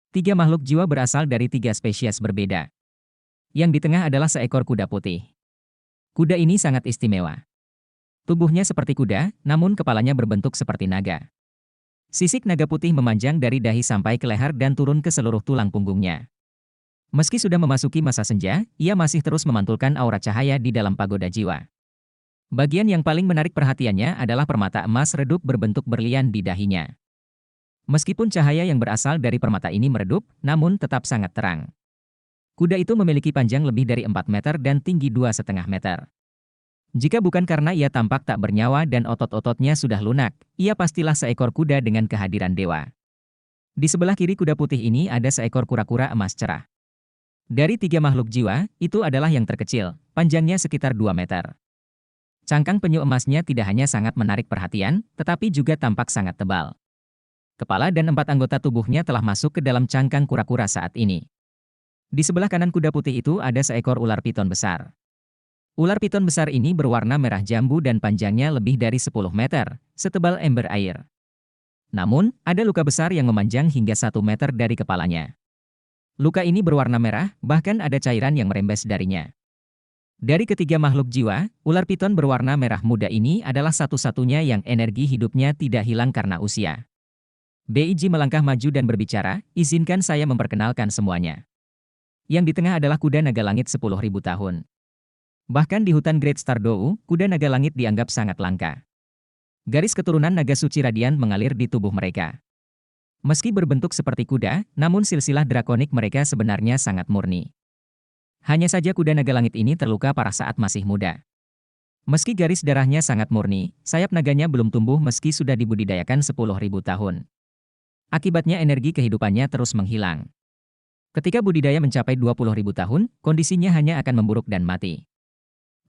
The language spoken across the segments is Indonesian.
Tiga makhluk jiwa berasal dari tiga spesies berbeda. Yang di tengah adalah seekor kuda putih. Kuda ini sangat istimewa. Tubuhnya seperti kuda, namun kepalanya berbentuk seperti naga. Sisik naga putih memanjang dari dahi sampai ke leher dan turun ke seluruh tulang punggungnya. Meski sudah memasuki masa senja, ia masih terus memantulkan aura cahaya di dalam pagoda jiwa. Bagian yang paling menarik perhatiannya adalah permata emas redup berbentuk berlian di dahinya. Meskipun cahaya yang berasal dari permata ini meredup, namun tetap sangat terang. Kuda itu memiliki panjang lebih dari 4 meter dan tinggi 2,5 meter. Jika bukan karena ia tampak tak bernyawa dan otot-ototnya sudah lunak, ia pastilah seekor kuda dengan kehadiran dewa. Di sebelah kiri kuda putih ini ada seekor kura-kura emas cerah. Dari tiga makhluk jiwa, itu adalah yang terkecil, panjangnya sekitar 2 meter. Cangkang penyu emasnya tidak hanya sangat menarik perhatian, tetapi juga tampak sangat tebal. Kepala dan 4 anggota tubuhnya telah masuk ke dalam cangkang kura-kura saat ini. Di sebelah kanan kuda putih itu ada seekor ular piton besar. Ular piton besar ini berwarna merah jambu dan panjangnya lebih dari 10 meter, setebal ember air. Namun, ada luka besar yang memanjang hingga 1 meter dari kepalanya. Luka ini berwarna merah, bahkan ada cairan yang merembes darinya. Dari ketiga makhluk jiwa, ular piton berwarna merah muda ini adalah satu-satunya yang energi hidupnya tidak hilang karena usia. BIG melangkah maju dan berbicara, izinkan saya memperkenalkan semuanya. Yang di tengah adalah kuda naga langit 10.000 tahun. Bahkan di hutan Great Stardow, kuda naga langit dianggap sangat langka. Garis keturunan naga suci radian mengalir di tubuh mereka. Meski berbentuk seperti kuda, namun silsilah drakonik mereka sebenarnya sangat murni. Hanya saja kuda naga langit ini terluka parah saat masih muda. Meski garis darahnya sangat murni, sayap naganya belum tumbuh meski sudah dibudidayakan 10.000 tahun. Akibatnya energi kehidupannya terus menghilang. Ketika budidaya mencapai 20.000 tahun, kondisinya hanya akan memburuk dan mati.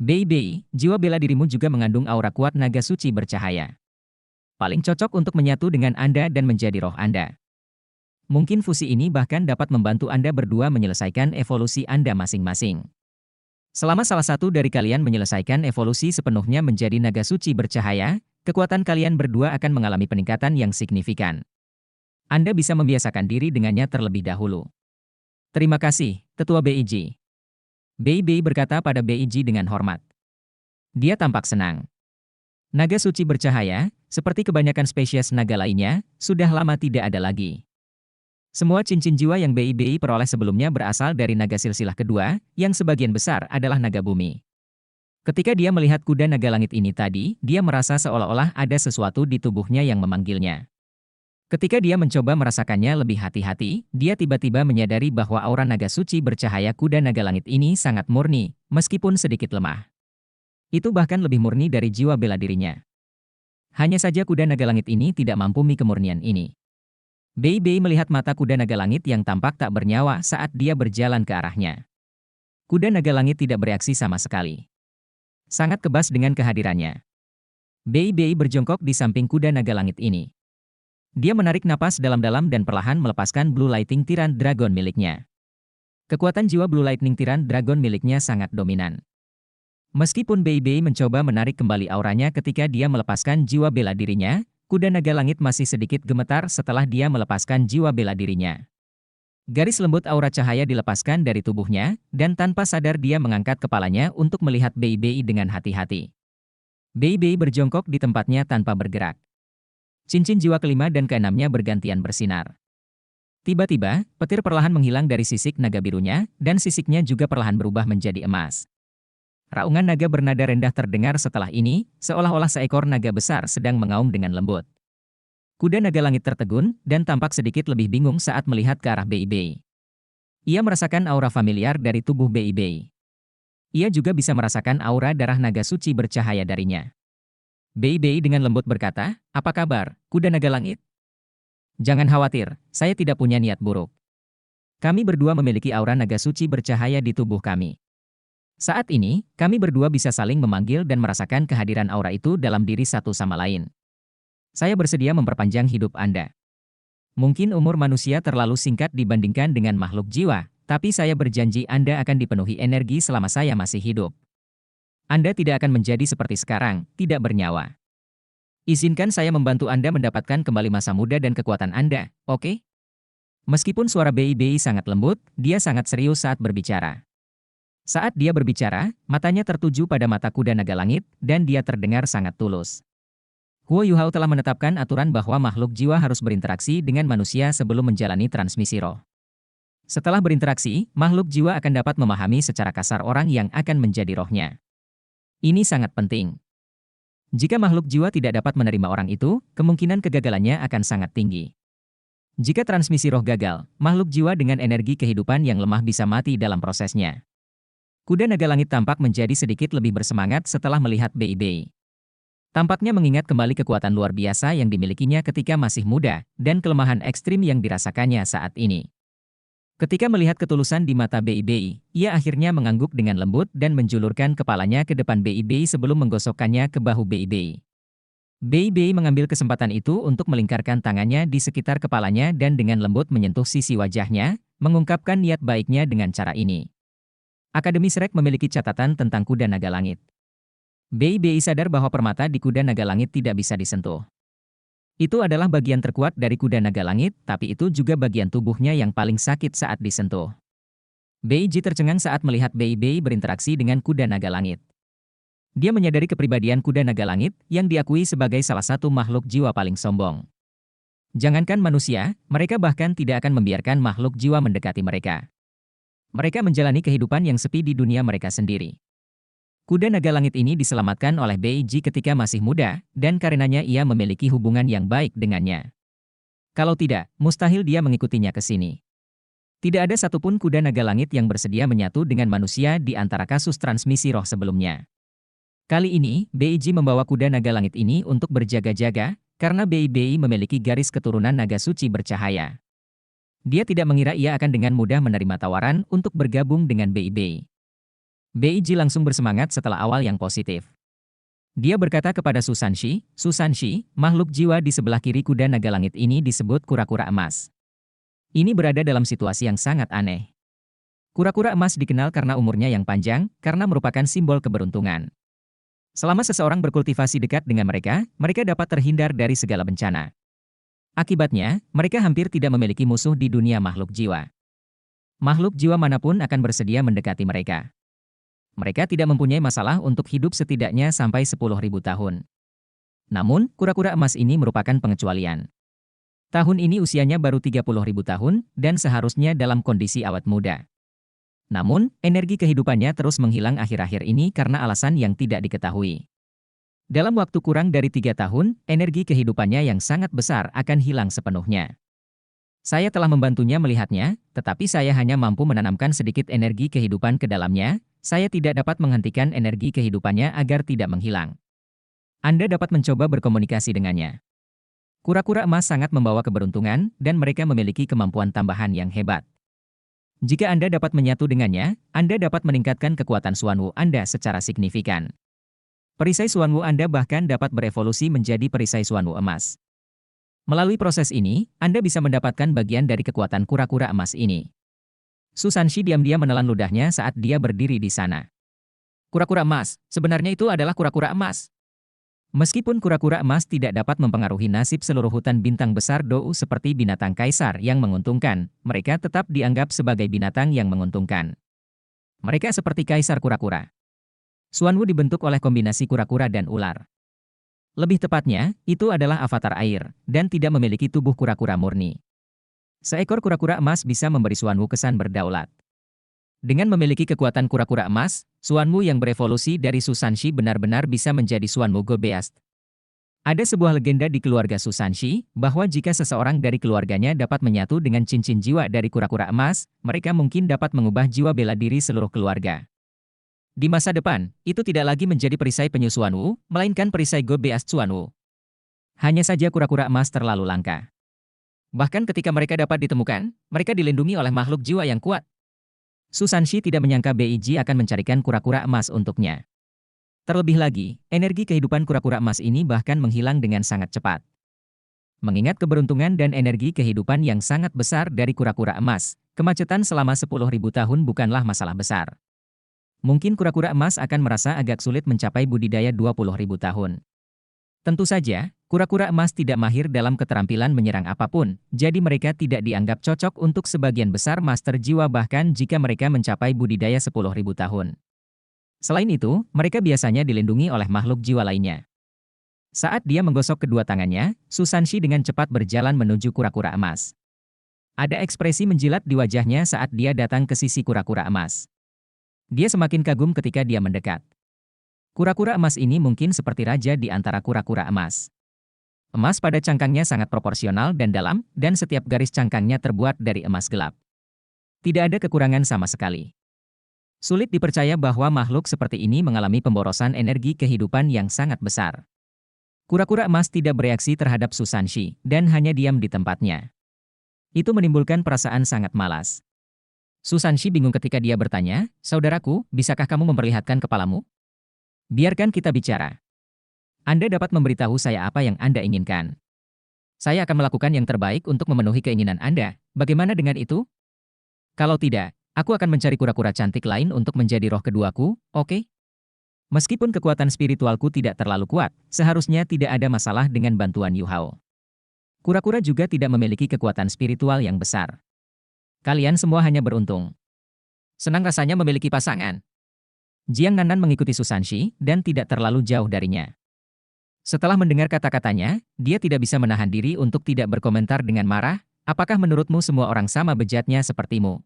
BI, jiwa bela dirimu juga mengandung aura kuat naga suci bercahaya. Paling cocok untuk menyatu dengan Anda dan menjadi roh Anda. Mungkin fusi ini bahkan dapat membantu Anda berdua menyelesaikan evolusi Anda masing-masing. Selama salah satu dari kalian menyelesaikan evolusi sepenuhnya menjadi naga suci bercahaya, kekuatan kalian berdua akan mengalami peningkatan yang signifikan. Anda bisa membiasakan diri dengannya terlebih dahulu. Terima kasih, Ketua BIG. BI berkata pada BIG dengan hormat. Dia tampak senang. Naga suci bercahaya, seperti kebanyakan spesies naga lainnya, sudah lama tidak ada lagi. Semua cincin jiwa yang BI peroleh sebelumnya berasal dari naga silsilah kedua, yang sebagian besar adalah naga bumi. Ketika dia melihat kuda naga langit ini tadi, dia merasa seolah-olah ada sesuatu di tubuhnya yang memanggilnya. Ketika dia mencoba merasakannya lebih hati-hati, dia tiba-tiba menyadari bahwa aura naga suci bercahaya kuda naga langit ini sangat murni, meskipun sedikit lemah. Itu bahkan lebih murni dari jiwa bela dirinya. Hanya saja kuda naga langit ini tidak mampu kemurnian ini. BI melihat mata kuda naga langit yang tampak tak bernyawa saat dia berjalan ke arahnya. Kuda naga langit tidak bereaksi sama sekali. Sangat kebas dengan kehadirannya. BI berjongkok di samping kuda naga langit ini. Dia menarik napas dalam-dalam dan perlahan melepaskan Blue Lightning Tyrant Dragon miliknya. Kekuatan jiwa Blue Lightning Tyrant Dragon miliknya sangat dominan. Meskipun BI mencoba menarik kembali auranya ketika dia melepaskan jiwa bela dirinya, kuda naga langit masih sedikit gemetar setelah dia melepaskan jiwa bela dirinya. Garis lembut aura cahaya dilepaskan dari tubuhnya, dan tanpa sadar dia mengangkat kepalanya untuk melihat BI dengan hati-hati. BI berjongkok di tempatnya tanpa bergerak. Cincin jiwa kelima dan keenamnya bergantian bersinar. Tiba-tiba, petir perlahan menghilang dari sisik naga birunya, dan sisiknya juga perlahan berubah menjadi emas. Raungan naga bernada rendah terdengar setelah ini, seolah-olah seekor naga besar sedang mengaum dengan lembut. Kuda naga langit tertegun, dan tampak sedikit lebih bingung saat melihat ke arah BI. Ia merasakan aura familiar dari tubuh BI. Ia juga bisa merasakan aura darah naga suci bercahaya darinya. BI dengan lembut berkata, "Apa kabar, kuda naga langit? Jangan khawatir, saya tidak punya niat buruk. Kami berdua memiliki aura naga suci bercahaya di tubuh kami. Saat ini, kami berdua bisa saling memanggil dan merasakan kehadiran aura itu dalam diri satu sama lain. Saya bersedia memperpanjang hidup Anda. Mungkin umur manusia terlalu singkat dibandingkan dengan makhluk jiwa, tapi saya berjanji Anda akan dipenuhi energi selama saya masih hidup. Anda tidak akan menjadi seperti sekarang, tidak bernyawa. Izinkan saya membantu Anda mendapatkan kembali masa muda dan kekuatan Anda, oke?" Meskipun suara Bei sangat lembut, dia sangat serius saat berbicara. Saat dia berbicara, matanya tertuju pada mata kuda naga langit, dan dia terdengar sangat tulus. Huo Yuhao telah menetapkan aturan bahwa makhluk jiwa harus berinteraksi dengan manusia sebelum menjalani transmisi roh. Setelah berinteraksi, makhluk jiwa akan dapat memahami secara kasar orang yang akan menjadi rohnya. Ini sangat penting. Jika makhluk jiwa tidak dapat menerima orang itu, kemungkinan kegagalannya akan sangat tinggi. Jika transmisi roh gagal, makhluk jiwa dengan energi kehidupan yang lemah bisa mati dalam prosesnya. Kuda naga langit tampak menjadi sedikit lebih bersemangat setelah melihat Bei. Tampaknya mengingat kembali kekuatan luar biasa yang dimilikinya ketika masih muda, dan kelemahan ekstrim yang dirasakannya saat ini. Ketika melihat ketulusan di mata Bei, ia akhirnya mengangguk dengan lembut dan menjulurkan kepalanya ke depan Bei sebelum menggosokkannya ke bahu Bei. Bei mengambil kesempatan itu untuk melingkarkan tangannya di sekitar kepalanya dan dengan lembut menyentuh sisi wajahnya, mengungkapkan niat baiknya dengan cara ini. Akademi Shrek memiliki catatan tentang kuda naga langit. Bei sadar bahwa permata di kuda naga langit tidak bisa disentuh. Itu adalah bagian terkuat dari kuda naga langit, tapi itu juga bagian tubuhnya yang paling sakit saat disentuh. Bei tercengang saat melihat Bei berinteraksi dengan kuda naga langit. Dia menyadari kepribadian kuda naga langit, yang diakui sebagai salah satu makhluk jiwa paling sombong. Jangankan manusia, mereka bahkan tidak akan membiarkan makhluk jiwa mendekati mereka. Mereka menjalani kehidupan yang sepi di dunia mereka sendiri. Kuda naga langit ini diselamatkan oleh Bei ketika masih muda, dan karenanya ia memiliki hubungan yang baik dengannya. Kalau tidak, mustahil dia mengikutinya ke sini. Tidak ada satupun kuda naga langit yang bersedia menyatu dengan manusia di antara kasus transmisi roh sebelumnya. Kali ini, Bei membawa kuda naga langit ini untuk berjaga-jaga, karena Bei memiliki garis keturunan naga suci bercahaya. Dia tidak mengira ia akan dengan mudah menerima tawaran untuk bergabung dengan Bei. Bei langsung bersemangat setelah awal yang positif. Dia berkata kepada Susanshi, makhluk jiwa di sebelah kiri kuda naga langit ini disebut kura-kura emas. Ini berada dalam situasi yang sangat aneh. Kura-kura emas dikenal karena umurnya yang panjang, karena merupakan simbol keberuntungan. Selama seseorang berkultivasi dekat dengan mereka, mereka dapat terhindar dari segala bencana. Akibatnya, mereka hampir tidak memiliki musuh di dunia makhluk jiwa. Makhluk jiwa manapun akan bersedia mendekati mereka. Mereka tidak mempunyai masalah untuk hidup setidaknya sampai 10.000 tahun. Namun, kura-kura emas ini merupakan pengecualian. Tahun ini usianya baru 30.000 tahun, dan seharusnya dalam kondisi awet muda. Namun, energi kehidupannya terus menghilang akhir-akhir ini karena alasan yang tidak diketahui. Dalam waktu kurang dari 3 tahun, energi kehidupannya yang sangat besar akan hilang sepenuhnya. Saya telah membantunya melihatnya, tetapi saya hanya mampu menanamkan sedikit energi kehidupan ke dalamnya. Saya tidak dapat menghentikan energi kehidupannya agar tidak menghilang. Anda dapat mencoba berkomunikasi dengannya. Kura-kura emas sangat membawa keberuntungan, dan mereka memiliki kemampuan tambahan yang hebat. Jika Anda dapat menyatu dengannya, Anda dapat meningkatkan kekuatan Xuanwu Anda secara signifikan. Perisai Xuanwu Anda bahkan dapat berevolusi menjadi perisai Xuanwu emas. Melalui proses ini, Anda bisa mendapatkan bagian dari kekuatan kura-kura emas ini. Susanshi diam-diam menelan ludahnya saat dia berdiri di sana. Kura-kura emas, sebenarnya itu adalah kura-kura emas. Meskipun kura-kura emas tidak dapat mempengaruhi nasib seluruh hutan bintang besar Dou seperti binatang kaisar yang menguntungkan, mereka tetap dianggap sebagai binatang yang menguntungkan. Mereka seperti kaisar kura-kura. Xuanwu dibentuk oleh kombinasi kura-kura dan ular. Lebih tepatnya, itu adalah avatar air, dan tidak memiliki tubuh kura-kura murni. Seekor kura-kura emas bisa memberi Xuanwu kesan berdaulat. Dengan memiliki kekuatan kura-kura emas, Xuanwu yang berevolusi dari Susanshi benar-benar bisa menjadi Xuanwu Gobeast. Ada sebuah legenda di keluarga Susanshi, bahwa jika seseorang dari keluarganya dapat menyatu dengan cincin jiwa dari kura-kura emas, mereka mungkin dapat mengubah jiwa bela diri seluruh keluarga. Di masa depan, itu tidak lagi menjadi perisai penyu Xuanwu, melainkan perisai Gobeast Xuanwu. Hanya saja kura-kura emas terlalu langka. Bahkan ketika mereka dapat ditemukan, mereka dilindungi oleh makhluk jiwa yang kuat. Susanshi tidak menyangka Bei akan mencarikan kura-kura emas untuknya. Terlebih lagi, energi kehidupan kura-kura emas ini bahkan menghilang dengan sangat cepat. Mengingat keberuntungan dan energi kehidupan yang sangat besar dari kura-kura emas, kemacetan selama 10.000 tahun bukanlah masalah besar. Mungkin kura-kura emas akan merasa agak sulit mencapai budidaya 20.000 tahun. Tentu saja, Kura-kura emas tidak mahir dalam keterampilan menyerang apapun, jadi mereka tidak dianggap cocok untuk sebagian besar master jiwa bahkan jika mereka mencapai budidaya 10.000 tahun. Selain itu, mereka biasanya dilindungi oleh makhluk jiwa lainnya. Saat dia menggosok kedua tangannya, Susanshi dengan cepat berjalan menuju kura-kura emas. Ada ekspresi menjilat di wajahnya saat dia datang ke sisi kura-kura emas. Dia semakin kagum ketika dia mendekat. Kura-kura emas ini mungkin seperti raja di antara kura-kura emas. Emas pada cangkangnya sangat proporsional dan dalam, dan setiap garis cangkangnya terbuat dari emas gelap. Tidak ada kekurangan sama sekali. Sulit dipercaya bahwa makhluk seperti ini mengalami pemborosan energi kehidupan yang sangat besar. Kura-kura emas tidak bereaksi terhadap Susanshi, dan hanya diam di tempatnya. Itu menimbulkan perasaan sangat malas. Susanshi bingung ketika dia bertanya, "Saudaraku, bisakah kamu memperlihatkan kepalamu? Biarkan kita bicara. Anda dapat memberitahu saya apa yang Anda inginkan. Saya akan melakukan yang terbaik untuk memenuhi keinginan Anda. Bagaimana dengan itu? Kalau tidak, aku akan mencari kura-kura cantik lain untuk menjadi roh keduaku, oke? Meskipun kekuatan spiritualku tidak terlalu kuat, seharusnya tidak ada masalah dengan bantuan Yu Hao. Kura-kura juga tidak memiliki kekuatan spiritual yang besar. Kalian semua hanya beruntung. Senang rasanya memiliki pasangan." Jiang Nanan mengikuti Susanshi dan tidak terlalu jauh darinya. Setelah mendengar kata-katanya, dia tidak bisa menahan diri untuk tidak berkomentar dengan marah. "Apakah menurutmu semua orang sama bejatnya sepertimu?"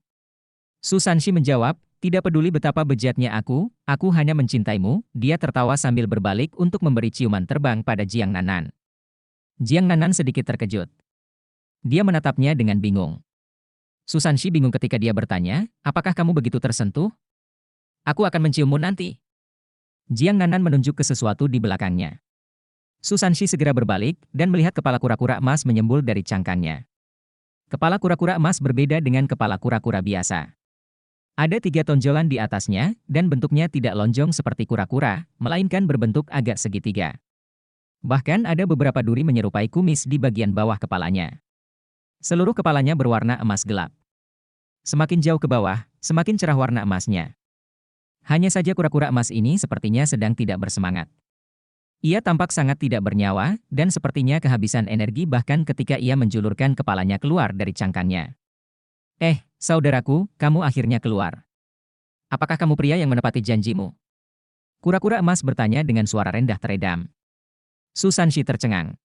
Susanshi menjawab, "Tidak peduli betapa bejatnya aku hanya mencintaimu." Dia tertawa sambil berbalik untuk memberi ciuman terbang pada Jiang Nanan. Jiang Nanan sedikit terkejut. Dia menatapnya dengan bingung. Susanshi bingung ketika dia bertanya, "Apakah kamu begitu tersentuh? Aku akan menciummu nanti." Jiang Nanan menunjuk ke sesuatu di belakangnya. Susanshi segera berbalik dan melihat kepala kura-kura emas menyembul dari cangkangnya. Kepala kura-kura emas berbeda dengan kepala kura-kura biasa. Ada 3 tonjolan di atasnya, dan bentuknya tidak lonjong seperti kura-kura, melainkan berbentuk agak segitiga. Bahkan ada beberapa duri menyerupai kumis di bagian bawah kepalanya. Seluruh kepalanya berwarna emas gelap. Semakin jauh ke bawah, semakin cerah warna emasnya. Hanya saja kura-kura emas ini sepertinya sedang tidak bersemangat. Ia tampak sangat tidak bernyawa, dan sepertinya kehabisan energi bahkan ketika ia menjulurkan kepalanya keluar dari cangkangnya. Saudaraku, kamu akhirnya keluar. Apakah kamu pria yang menepati janjimu?" Kura-kura emas bertanya dengan suara rendah teredam. Susanshi tercengang.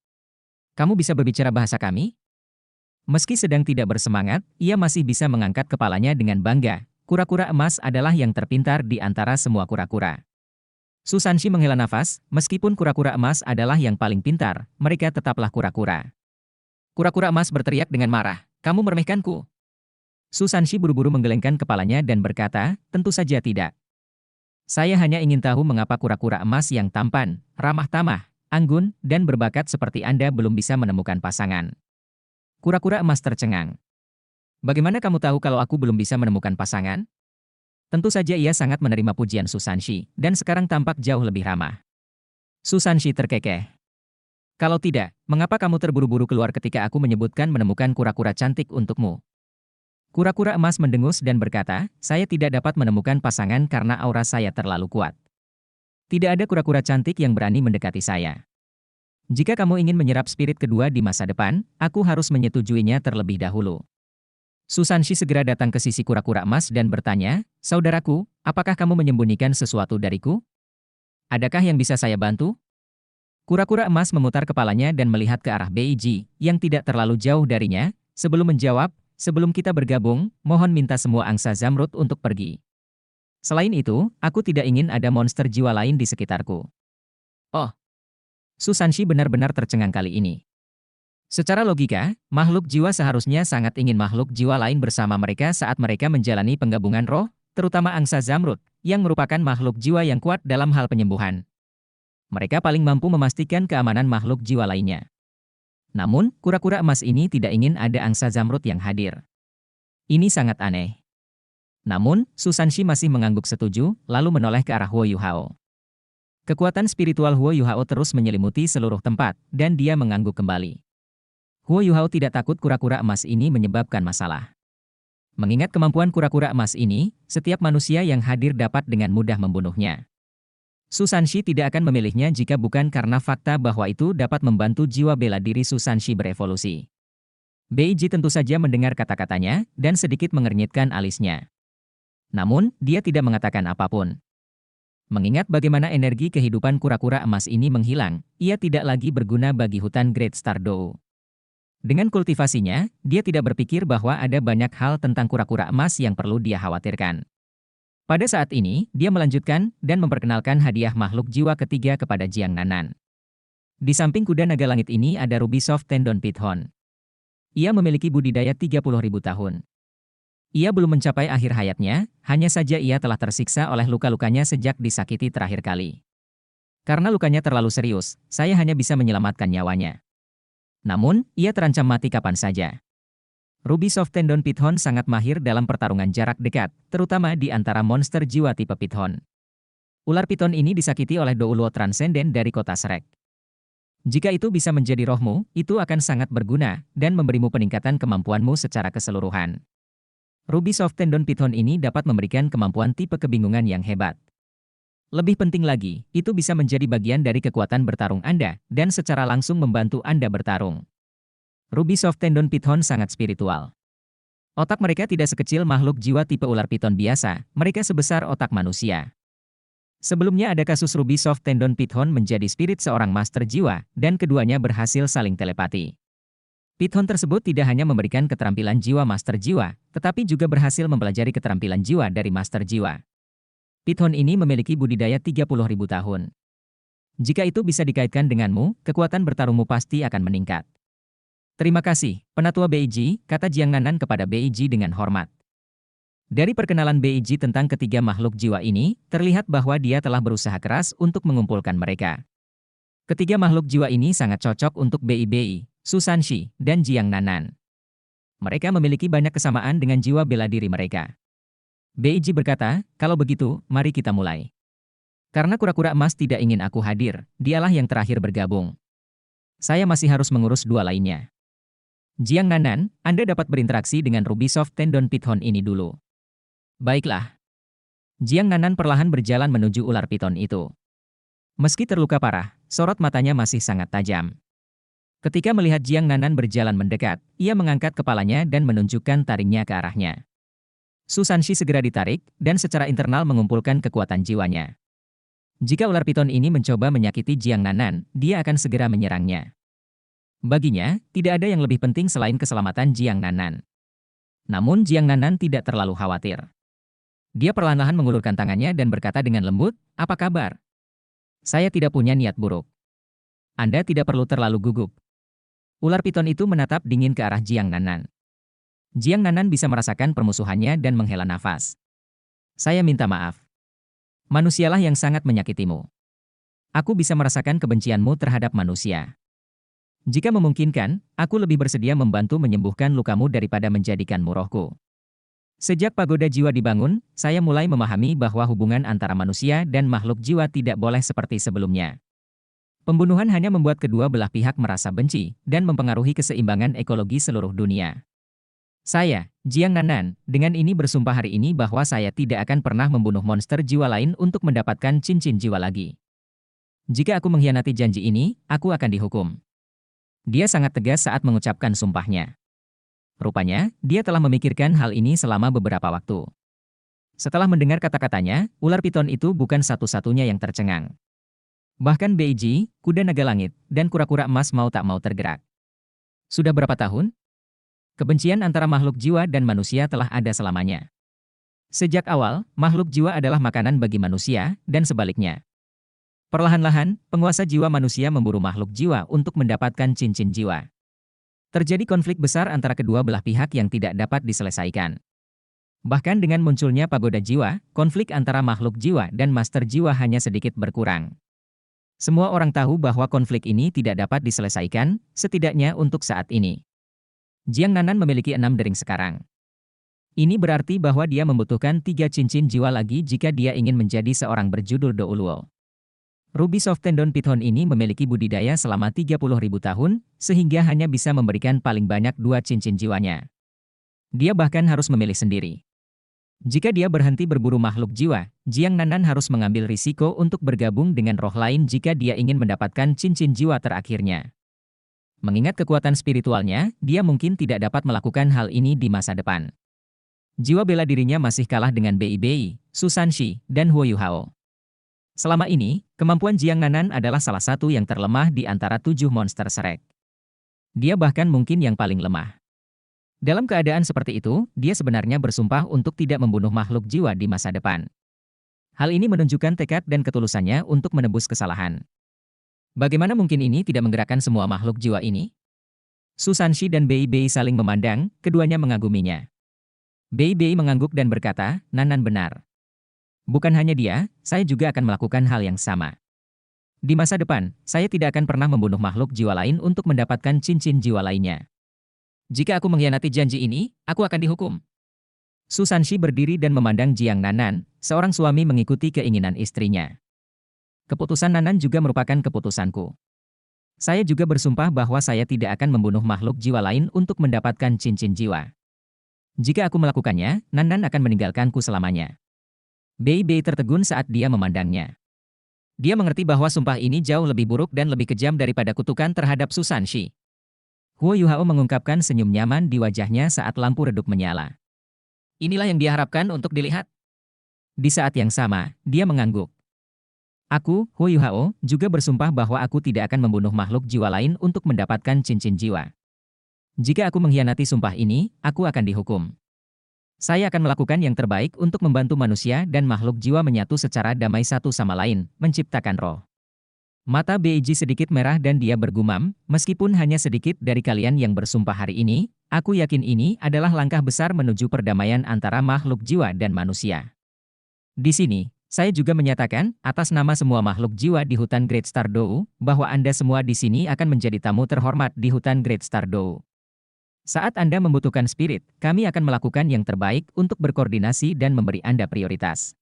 "Kamu bisa berbicara bahasa kami?" Meski sedang tidak bersemangat, ia masih bisa mengangkat kepalanya dengan bangga. Kura-kura emas adalah yang terpintar di antara semua kura-kura. Susanshi menghela nafas, meskipun kura-kura emas adalah yang paling pintar, mereka tetaplah kura-kura. Kura-kura emas berteriak dengan marah, "Kamu meremehkanku!" Susanshi buru-buru menggelengkan kepalanya dan berkata, "Tentu saja tidak. Saya hanya ingin tahu mengapa kura-kura emas yang tampan, ramah tamah, anggun, dan berbakat seperti Anda belum bisa menemukan pasangan." Kura-kura emas tercengang. "Bagaimana kamu tahu kalau aku belum bisa menemukan pasangan?" Tentu saja ia sangat menerima pujian Susanshi, dan sekarang tampak jauh lebih ramah. Susanshi terkekeh. "Kalau tidak, mengapa kamu terburu-buru keluar ketika aku menyebutkan menemukan kura-kura cantik untukmu?" Kura-kura emas mendengus dan berkata, "Saya tidak dapat menemukan pasangan karena aura saya terlalu kuat. Tidak ada kura-kura cantik yang berani mendekati saya. Jika kamu ingin menyerap spirit kedua di masa depan, aku harus menyetujuinya terlebih dahulu." Susanshi segera datang ke sisi kura-kura emas dan bertanya, "Saudaraku, apakah kamu menyembunyikan sesuatu dariku? Adakah yang bisa saya bantu?" Kura-kura emas memutar kepalanya dan melihat ke arah Beiji, yang tidak terlalu jauh darinya. Sebelum menjawab, "Sebelum kita bergabung, mohon minta semua angsa Zamrud untuk pergi. Selain itu, aku tidak ingin ada monster jiwa lain di sekitarku." Oh, Susanshi benar-benar tercengang kali ini. Secara logika, makhluk jiwa seharusnya sangat ingin makhluk jiwa lain bersama mereka saat mereka menjalani penggabungan roh, terutama angsa Zamrud, yang merupakan makhluk jiwa yang kuat dalam hal penyembuhan. Mereka paling mampu memastikan keamanan makhluk jiwa lainnya. Namun, kura-kura emas ini tidak ingin ada angsa Zamrud yang hadir. Ini sangat aneh. Namun, Susanshi masih mengangguk setuju, lalu menoleh ke arah Huo Yuhao. Kekuatan spiritual Huo Yuhao terus menyelimuti seluruh tempat, dan dia mengangguk kembali. Huo Yuhao tidak takut kura-kura emas ini menyebabkan masalah. Mengingat kemampuan kura-kura emas ini, setiap manusia yang hadir dapat dengan mudah membunuhnya. Susanshi tidak akan memilihnya jika bukan karena fakta bahwa itu dapat membantu jiwa bela diri Susanshi berevolusi. Beiji tentu saja mendengar kata-katanya dan sedikit mengernyitkan alisnya. Namun, dia tidak mengatakan apapun. Mengingat bagaimana energi kehidupan kura-kura emas ini menghilang, ia tidak lagi berguna bagi hutan Great Stardow. Dengan kultivasinya, dia tidak berpikir bahwa ada banyak hal tentang kura-kura emas yang perlu dia khawatirkan. Pada saat ini, dia melanjutkan dan memperkenalkan hadiah makhluk jiwa ketiga kepada Jiang Nanan. Di samping kuda naga langit ini ada Ruby Soft Tendon Python. Ia memiliki budidaya 30.000 tahun. Ia belum mencapai akhir hayatnya, hanya saja ia telah tersiksa oleh luka-lukanya sejak disakiti terakhir kali. Karena lukanya terlalu serius, saya hanya bisa menyelamatkan nyawanya. Namun, ia terancam mati kapan saja. Ruby Soft Tendon Python sangat mahir dalam pertarungan jarak dekat, terutama di antara monster jiwa tipe Python. Ular Python ini disakiti oleh Douluo Transcendent dari kota Shrek. Jika itu bisa menjadi rohmu, itu akan sangat berguna dan memberimu peningkatan kemampuanmu secara keseluruhan. Ruby Soft Tendon Python ini dapat memberikan kemampuan tipe kebingungan yang hebat. Lebih penting lagi, itu bisa menjadi bagian dari kekuatan bertarung Anda dan secara langsung membantu Anda bertarung. Ruby Soft Tendon Python sangat spiritual. Otak mereka tidak sekecil makhluk jiwa tipe ular piton biasa, mereka sebesar otak manusia. Sebelumnya ada kasus Ruby Soft Tendon Python menjadi spirit seorang master jiwa, dan keduanya berhasil saling telepati. Python tersebut tidak hanya memberikan keterampilan jiwa master jiwa, tetapi juga berhasil mempelajari keterampilan jiwa dari master jiwa. Python ini memiliki budidaya 30.000 tahun. Jika itu bisa dikaitkan denganmu, kekuatan bertarungmu pasti akan meningkat. Terima kasih, Penatua Beiji, kata Jiang Nanan kepada Beiji dengan hormat. Dari perkenalan Beiji tentang ketiga makhluk jiwa ini, terlihat bahwa dia telah berusaha keras untuk mengumpulkan mereka. Ketiga makhluk jiwa ini sangat cocok untuk Bei, Susanshi, dan Jiang Nanan. Mereka memiliki banyak kesamaan dengan jiwa bela diri mereka. Beiji berkata, kalau begitu, mari kita mulai. Karena kura-kura emas tidak ingin aku hadir, dialah yang terakhir bergabung. Saya masih harus mengurus dua lainnya. Jiang Nanan, Anda dapat berinteraksi dengan Ruby Soft Tendon Python ini dulu. Baiklah. Jiang Nanan perlahan berjalan menuju ular piton itu. Meski terluka parah, sorot matanya masih sangat tajam. Ketika melihat Jiang Nanan berjalan mendekat, ia mengangkat kepalanya dan menunjukkan taringnya ke arahnya. Susanshi segera ditarik, dan secara internal mengumpulkan kekuatan jiwanya. Jika ular piton ini mencoba menyakiti Jiang Nanan, dia akan segera menyerangnya. Baginya, tidak ada yang lebih penting selain keselamatan Jiang Nanan. Namun Jiang Nanan tidak terlalu khawatir. Dia perlahan-lahan mengulurkan tangannya dan berkata dengan lembut, "Apa kabar? Saya tidak punya niat buruk. Anda tidak perlu terlalu gugup." Ular piton itu menatap dingin ke arah Jiang Nanan. Jiang Nanan bisa merasakan permusuhannya dan menghela nafas. "Saya minta maaf. Manusialah yang sangat menyakitimu. Aku bisa merasakan kebencianmu terhadap manusia. Jika memungkinkan, aku lebih bersedia membantu menyembuhkan lukamu daripada menjadikanmu rohku." Sejak pagoda jiwa dibangun, saya mulai memahami bahwa hubungan antara manusia dan makhluk jiwa tidak boleh seperti sebelumnya. Pembunuhan hanya membuat kedua belah pihak merasa benci dan mempengaruhi keseimbangan ekologi seluruh dunia. Saya, Jiang Nanan, dengan ini bersumpah hari ini bahwa saya tidak akan pernah membunuh monster jiwa lain untuk mendapatkan cincin jiwa lagi. Jika aku mengkhianati janji ini, aku akan dihukum. Dia sangat tegas saat mengucapkan sumpahnya. Rupanya, dia telah memikirkan hal ini selama beberapa waktu. Setelah mendengar kata-katanya, ular piton itu bukan satu-satunya yang tercengang. Bahkan Beiji, kuda naga langit, dan kura-kura emas mau tak mau tergerak. Sudah berapa tahun? Kebencian antara makhluk jiwa dan manusia telah ada selamanya. Sejak awal, makhluk jiwa adalah makanan bagi manusia, dan sebaliknya. Perlahan-lahan, penguasa jiwa manusia memburu makhluk jiwa untuk mendapatkan cincin jiwa. Terjadi konflik besar antara kedua belah pihak yang tidak dapat diselesaikan. Bahkan dengan munculnya pagoda jiwa, konflik antara makhluk jiwa dan master jiwa hanya sedikit berkurang. Semua orang tahu bahwa konflik ini tidak dapat diselesaikan, setidaknya untuk saat ini. Jiang Nanan memiliki 6 dering sekarang. Ini berarti bahwa dia membutuhkan 3 cincin jiwa lagi jika dia ingin menjadi seorang berjudul Douluo. Ruby Soft Tendon Python ini memiliki budidaya selama 30.000 tahun, sehingga hanya bisa memberikan paling banyak 2 cincin jiwanya. Dia bahkan harus memilih sendiri. Jika dia berhenti berburu makhluk jiwa, Jiang Nanan harus mengambil risiko untuk bergabung dengan roh lain jika dia ingin mendapatkan cincin jiwa terakhirnya. Mengingat kekuatan spiritualnya, dia mungkin tidak dapat melakukan hal ini di masa depan. Jiwa bela dirinya masih kalah dengan Bei Bei, Su Sanxi, dan Huo Yuhao. Selama ini, kemampuan Jiang Nanan adalah salah satu yang terlemah di antara 7 monster Shrek. Dia bahkan mungkin yang paling lemah. Dalam keadaan seperti itu, dia sebenarnya bersumpah untuk tidak membunuh makhluk jiwa di masa depan. Hal ini menunjukkan tekad dan ketulusannya untuk menebus kesalahan. Bagaimana mungkin ini tidak menggerakkan semua makhluk jiwa ini? Su Sanxi dan Bei Bei saling memandang, keduanya mengaguminya. Bei Bei mengangguk dan berkata, Nanan benar. Bukan hanya dia, saya juga akan melakukan hal yang sama. Di masa depan, saya tidak akan pernah membunuh makhluk jiwa lain untuk mendapatkan cincin jiwa lainnya. Jika aku mengkhianati janji ini, aku akan dihukum. Su Sanxi berdiri dan memandang Jiang Nanan, seorang suami mengikuti keinginan istrinya. Keputusan Nanan juga merupakan keputusanku. Saya juga bersumpah bahwa saya tidak akan membunuh makhluk jiwa lain untuk mendapatkan cincin jiwa. Jika aku melakukannya, Nanan akan meninggalkanku selamanya. Bei Bei tertegun saat dia memandangnya. Dia mengerti bahwa sumpah ini jauh lebih buruk dan lebih kejam daripada kutukan terhadap Su Sanxi. Huo Yuhao mengungkapkan senyum nyaman di wajahnya saat lampu redup menyala. Inilah yang dia harapkan untuk dilihat. Di saat yang sama, dia mengangguk. Aku, Huo Yuhao, juga bersumpah bahwa aku tidak akan membunuh makhluk jiwa lain untuk mendapatkan cincin jiwa. Jika aku mengkhianati sumpah ini, aku akan dihukum. Saya akan melakukan yang terbaik untuk membantu manusia dan makhluk jiwa menyatu secara damai satu sama lain, menciptakan roh. Mata Beiji sedikit merah dan dia bergumam, meskipun hanya sedikit dari kalian yang bersumpah hari ini, aku yakin ini adalah langkah besar menuju perdamaian antara makhluk jiwa dan manusia. Di sini, saya juga menyatakan, atas nama semua makhluk jiwa di hutan Great Star Dou, bahwa Anda semua di sini akan menjadi tamu terhormat di hutan Great Star Dou. Saat Anda membutuhkan spirit, kami akan melakukan yang terbaik untuk berkoordinasi dan memberi Anda prioritas.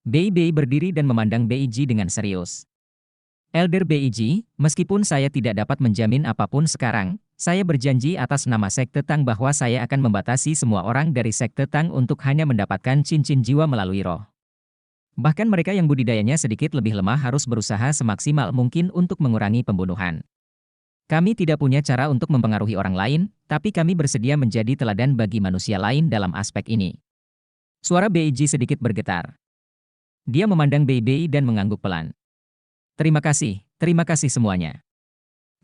Bei Bei berdiri dan memandang Beiji dengan serius. Elder Beiji, meskipun saya tidak dapat menjamin apapun sekarang, saya berjanji atas nama Sekte Tang bahwa saya akan membatasi semua orang dari Sekte Tang untuk hanya mendapatkan cincin jiwa melalui roh. Bahkan mereka yang budidayanya sedikit lebih lemah harus berusaha semaksimal mungkin untuk mengurangi pembunuhan. Kami tidak punya cara untuk mempengaruhi orang lain, tapi kami bersedia menjadi teladan bagi manusia lain dalam aspek ini. Suara Beiji sedikit bergetar. Dia memandang Bei Bei dan mengangguk pelan. Terima kasih semuanya.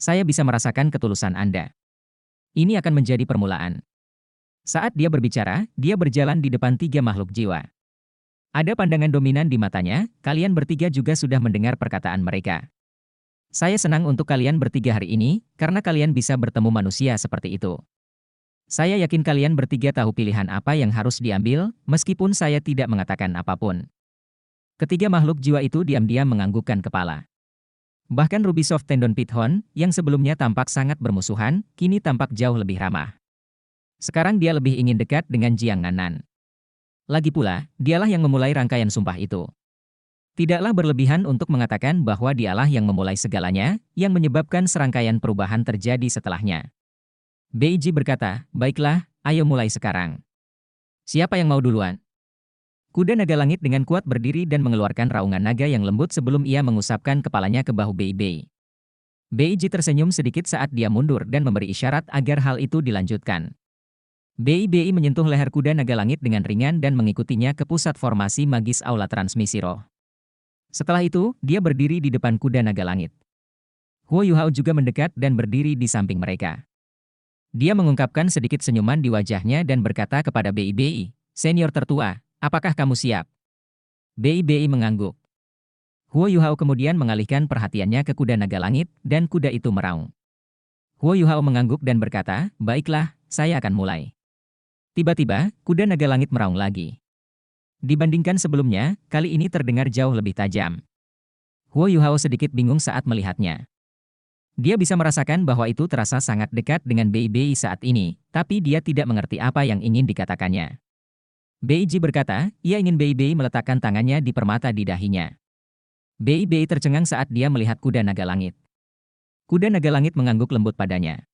Saya bisa merasakan ketulusan Anda. Ini akan menjadi permulaan. Saat dia berbicara, dia berjalan di depan 3 makhluk jiwa. Ada pandangan dominan di matanya, kalian bertiga juga sudah mendengar perkataan mereka. Saya senang untuk kalian bertiga hari ini, karena kalian bisa bertemu manusia seperti itu. Saya yakin kalian bertiga tahu pilihan apa yang harus diambil, meskipun saya tidak mengatakan apapun. Ketiga makhluk jiwa itu diam-diam menganggukkan kepala. Bahkan Ruby Soft Tendon Pithon, yang sebelumnya tampak sangat bermusuhan, kini tampak jauh lebih ramah. Sekarang dia lebih ingin dekat dengan Jiang Nanan. Lagi pula, dialah yang memulai rangkaian sumpah itu. Tidaklah berlebihan untuk mengatakan bahwa dialah yang memulai segalanya, yang menyebabkan serangkaian perubahan terjadi setelahnya. Beiji berkata, baiklah, ayo mulai sekarang. Siapa yang mau duluan? Kuda naga langit dengan kuat berdiri dan mengeluarkan raungan naga yang lembut sebelum ia mengusapkan kepalanya ke bahu Bei Bei. Beiji tersenyum sedikit saat dia mundur dan memberi isyarat agar hal itu dilanjutkan. Bei Bei menyentuh leher kuda naga langit dengan ringan dan mengikutinya ke pusat formasi magis aula transmisi roh. Setelah itu, dia berdiri di depan kuda naga langit. Huo Yuhao juga mendekat dan berdiri di samping mereka. Dia mengungkapkan sedikit senyuman di wajahnya dan berkata kepada Bei Bei, senior tertua, apakah kamu siap? Bei Bei mengangguk. Huo Yuhao kemudian mengalihkan perhatiannya ke kuda naga langit, dan kuda itu meraung. Huo Yuhao mengangguk dan berkata, baiklah, saya akan mulai. Tiba-tiba, kuda naga langit meraung lagi. Dibandingkan sebelumnya, kali ini terdengar jauh lebih tajam. Huo Yuhao sedikit bingung saat melihatnya. Dia bisa merasakan bahwa itu terasa sangat dekat dengan Bei Bei saat ini, tapi dia tidak mengerti apa yang ingin dikatakannya. Beiji berkata, ia ingin Bei Bei meletakkan tangannya di permata di dahinya. Bei Bei tercengang saat dia melihat kuda naga langit. Kuda naga langit mengangguk lembut padanya.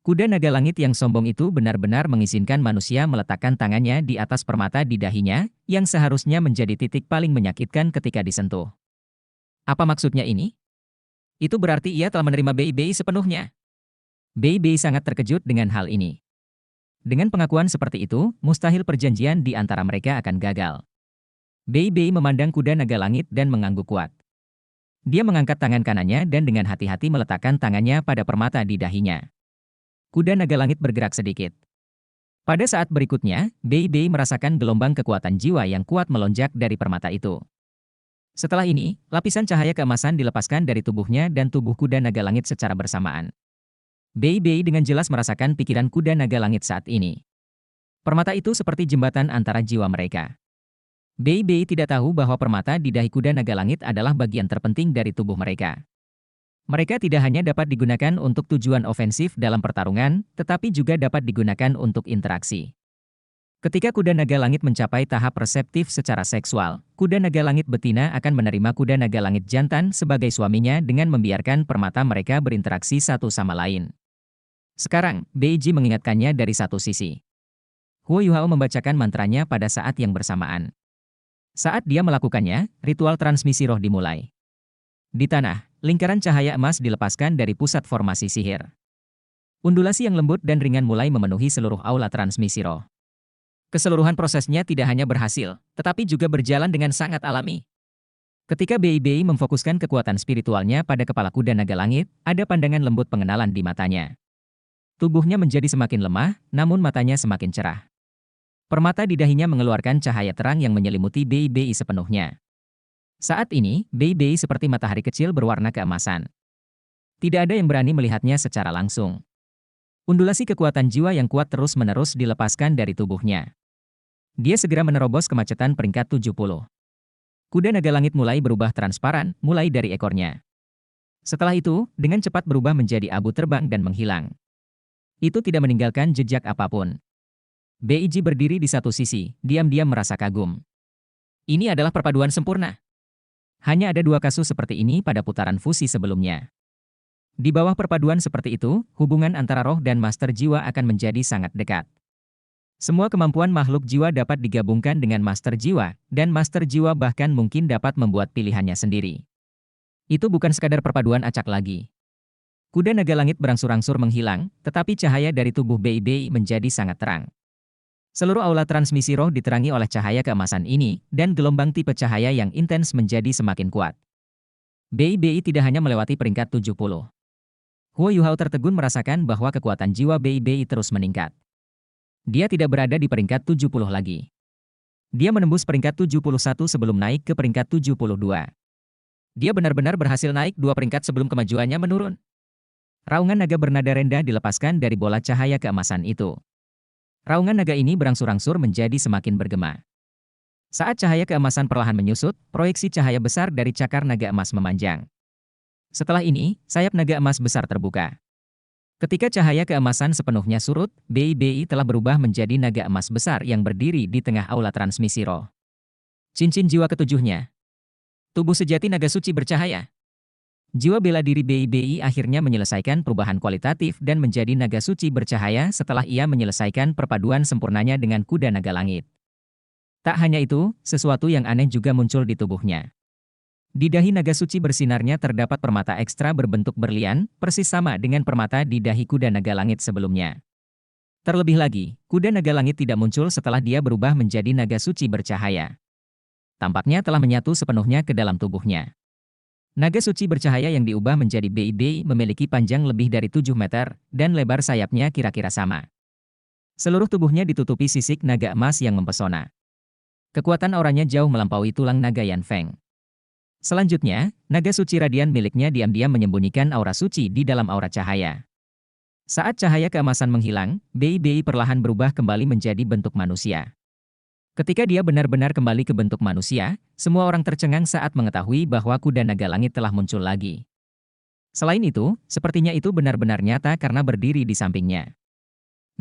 Kuda naga langit yang sombong itu benar-benar mengizinkan manusia meletakkan tangannya di atas permata di dahinya, yang seharusnya menjadi titik paling menyakitkan ketika disentuh. Apa maksudnya ini? Itu berarti ia telah menerima Bei sepenuhnya. Bei sangat terkejut dengan hal ini. Dengan pengakuan seperti itu, mustahil perjanjian di antara mereka akan gagal. Bei memandang kuda naga langit dan mengangguk kuat. Dia mengangkat tangan kanannya dan dengan hati-hati meletakkan tangannya pada permata di dahinya. Kuda naga langit bergerak sedikit. Pada saat berikutnya, Bei merasakan gelombang kekuatan jiwa yang kuat melonjak dari permata itu. Setelah ini, lapisan cahaya keemasan dilepaskan dari tubuhnya dan tubuh kuda naga langit secara bersamaan. Bei dengan jelas merasakan pikiran kuda naga langit saat ini. Permata itu seperti jembatan antara jiwa mereka. Bei tidak tahu bahwa permata di dahi kuda naga langit adalah bagian terpenting dari tubuh mereka. Mereka tidak hanya dapat digunakan untuk tujuan ofensif dalam pertarungan, tetapi juga dapat digunakan untuk interaksi. Ketika kuda naga langit mencapai tahap reseptif secara seksual, kuda naga langit betina akan menerima kuda naga langit jantan sebagai suaminya dengan membiarkan permata mereka berinteraksi satu sama lain. Sekarang, Beiji mengingatkannya dari satu sisi. Huo Yuhao membacakan mantranya pada saat yang bersamaan. Saat dia melakukannya, ritual transmisi roh dimulai. Di tanah, lingkaran cahaya emas dilepaskan dari pusat formasi sihir. Undulasi yang lembut dan ringan mulai memenuhi seluruh aula transmisi roh. Keseluruhan prosesnya tidak hanya berhasil, tetapi juga berjalan dengan sangat alami. Ketika Bei memfokuskan kekuatan spiritualnya pada kepala kuda naga langit, ada pandangan lembut pengenalan di matanya. Tubuhnya menjadi semakin lemah, namun matanya semakin cerah. Permata di dahinya mengeluarkan cahaya terang yang menyelimuti Bei sepenuhnya. Saat ini, Bei seperti matahari kecil berwarna keemasan. Tidak ada yang berani melihatnya secara langsung. Undulasi kekuatan jiwa yang kuat terus-menerus dilepaskan dari tubuhnya. Dia segera menerobos kemacetan peringkat 70. Kuda naga langit mulai berubah transparan, mulai dari ekornya. Setelah itu, dengan cepat berubah menjadi abu terbang dan menghilang. Itu tidak meninggalkan jejak apapun. Beiji berdiri di satu sisi, diam-diam merasa kagum. Ini adalah perpaduan sempurna. Hanya ada dua kasus seperti ini pada putaran fusi sebelumnya. Di bawah perpaduan seperti itu, hubungan antara roh dan master jiwa akan menjadi sangat dekat. Semua kemampuan makhluk jiwa dapat digabungkan dengan master jiwa, dan master jiwa bahkan mungkin dapat membuat pilihannya sendiri. Itu bukan sekadar perpaduan acak lagi. Kuda naga langit berangsur-angsur menghilang, tetapi cahaya dari tubuh Bei menjadi sangat terang. Seluruh aula transmisi roh diterangi oleh cahaya keemasan ini, dan gelombang tipe cahaya yang intens menjadi semakin kuat. Bei tidak hanya melewati peringkat 70. Huo Yuhao tertegun merasakan bahwa kekuatan jiwa Bei terus meningkat. Dia tidak berada di peringkat 70 lagi. Dia menembus peringkat 71 sebelum naik ke peringkat 72. Dia benar-benar berhasil naik 2 peringkat sebelum kemajuannya menurun. Raungan naga bernada rendah dilepaskan dari bola cahaya keemasan itu. Raungan naga ini berangsur-angsur menjadi semakin bergema. Saat cahaya keemasan perlahan menyusut, proyeksi cahaya besar dari cakar naga emas memanjang. Setelah ini, sayap naga emas besar terbuka. Ketika cahaya keemasan sepenuhnya surut, Bei telah berubah menjadi naga emas besar yang berdiri di tengah aula transmisi roh. Cincin jiwa ketujuhnya. Tubuh sejati naga suci bercahaya. Jiwa bela diri Bei akhirnya menyelesaikan perubahan kualitatif dan menjadi naga suci bercahaya setelah ia menyelesaikan perpaduan sempurnanya dengan kuda naga langit. Tak hanya itu, sesuatu yang aneh juga muncul di tubuhnya. Di dahi naga suci bersinarnya terdapat permata ekstra berbentuk berlian, persis sama dengan permata di dahi kuda naga langit sebelumnya. Terlebih lagi, kuda naga langit tidak muncul setelah dia berubah menjadi naga suci bercahaya. Tampaknya telah menyatu sepenuhnya ke dalam tubuhnya. Naga suci bercahaya yang diubah menjadi Bei memiliki panjang lebih dari 7 meter, dan lebar sayapnya kira-kira sama. Seluruh tubuhnya ditutupi sisik naga emas yang mempesona. Kekuatan auranya jauh melampaui tulang naga Yan Feng. Selanjutnya, naga suci radian miliknya diam-diam menyembunyikan aura suci di dalam aura cahaya. Saat cahaya keemasan menghilang, Bei perlahan berubah kembali menjadi bentuk manusia. Ketika dia benar-benar kembali ke bentuk manusia, semua orang tercengang saat mengetahui bahwa kuda naga langit telah muncul lagi. Selain itu, sepertinya itu benar-benar nyata karena berdiri di sampingnya.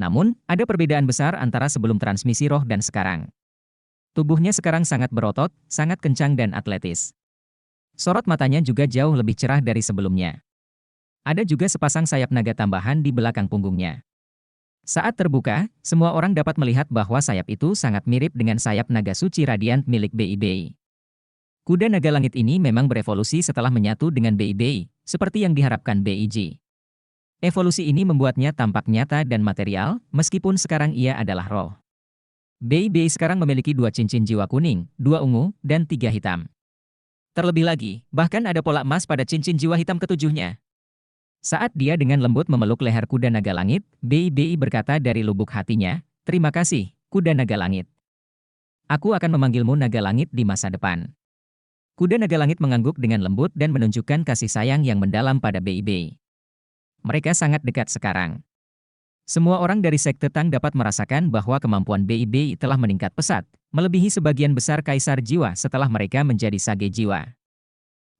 Namun, ada perbedaan besar antara sebelum transmisi roh dan sekarang. Tubuhnya sekarang sangat berotot, sangat kencang dan atletis. Sorot matanya juga jauh lebih cerah dari sebelumnya. Ada juga sepasang sayap naga tambahan di belakang punggungnya. Saat terbuka, semua orang dapat melihat bahwa sayap itu sangat mirip dengan sayap naga suci radiant milik BI. Kuda naga langit ini memang berevolusi setelah menyatu dengan BI, seperti yang diharapkan BIG. Evolusi ini membuatnya tampak nyata dan material, meskipun sekarang ia adalah roh. BI sekarang memiliki 2 cincin jiwa kuning, 2 ungu, dan 3 hitam. Terlebih lagi, bahkan ada pola emas pada cincin jiwa hitam ketujuhnya. Saat dia dengan lembut memeluk leher kuda naga langit, BI berkata dari lubuk hatinya, "Terima kasih, kuda naga langit. Aku akan memanggilmu naga langit di masa depan." Kuda naga langit mengangguk dengan lembut dan menunjukkan kasih sayang yang mendalam pada BI. Mereka sangat dekat sekarang. Semua orang dari Sekte Tang dapat merasakan bahwa kemampuan BI telah meningkat pesat, melebihi sebagian besar kaisar jiwa setelah mereka menjadi sage jiwa.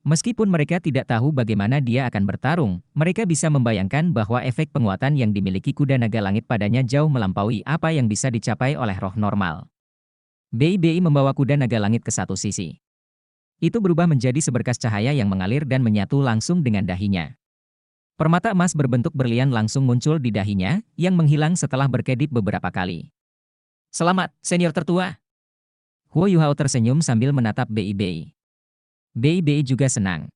Meskipun mereka tidak tahu bagaimana dia akan bertarung, mereka bisa membayangkan bahwa efek penguatan yang dimiliki kuda naga langit padanya jauh melampaui apa yang bisa dicapai oleh roh normal. BI membawa kuda naga langit ke satu sisi. Itu berubah menjadi seberkas cahaya yang mengalir dan menyatu langsung dengan dahinya. Permata emas berbentuk berlian langsung muncul di dahinya, yang menghilang setelah berkedip beberapa kali. "Selamat, senior tertua." Huo Yuhao tersenyum sambil menatap BI. BI juga senang.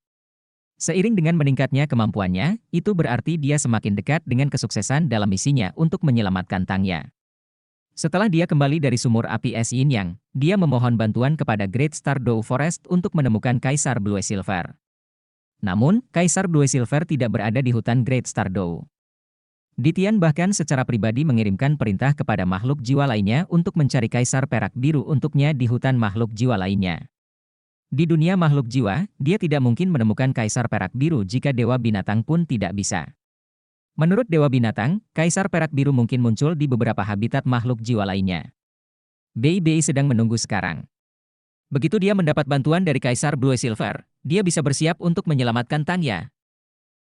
Seiring dengan meningkatnya kemampuannya, itu berarti dia semakin dekat dengan kesuksesan dalam misinya untuk menyelamatkan Tangya. Setelah dia kembali dari sumur api es Yin Yang, dia memohon bantuan kepada Great Star Dough Forest untuk menemukan Kaisar Blue Silver. Namun, Kaisar Blue Silver tidak berada di hutan Great Star Dough. Ditian bahkan secara pribadi mengirimkan perintah kepada makhluk jiwa lainnya untuk mencari Kaisar Perak Biru untuknya di hutan makhluk jiwa lainnya. Di dunia makhluk jiwa, dia tidak mungkin menemukan Kaisar Perak Biru jika Dewa Binatang pun tidak bisa. Menurut Dewa Binatang, Kaisar Perak Biru mungkin muncul di beberapa habitat makhluk jiwa lainnya. BI sedang menunggu sekarang. Begitu dia mendapat bantuan dari Kaisar Blue Silver, dia bisa bersiap untuk menyelamatkan Tangya.